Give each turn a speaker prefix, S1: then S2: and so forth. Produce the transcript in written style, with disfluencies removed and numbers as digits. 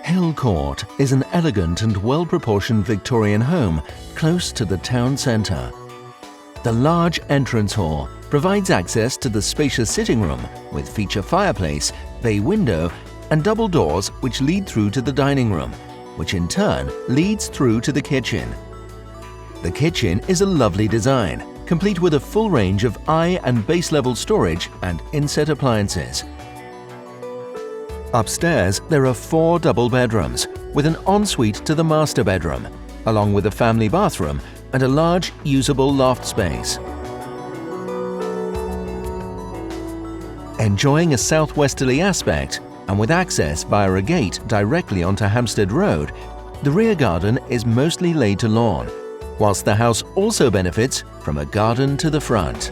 S1: Hill Court is an elegant and well-proportioned Victorian home close to the town centre. The large entrance hall provides access to the spacious sitting room with feature fireplace, bay window and double doors which lead through to the dining room, which in turn leads through to the kitchen. The kitchen is a lovely design, complete with a full range of eye and base level storage and inset appliances. Upstairs, there are 4 double bedrooms with an ensuite to the master bedroom, along with a family bathroom and a large usable loft space. Enjoying a southwesterly aspect and with access via a gate directly onto Hampstead Road, the rear garden is mostly laid to lawn, whilst the house also benefits from a garden to the front.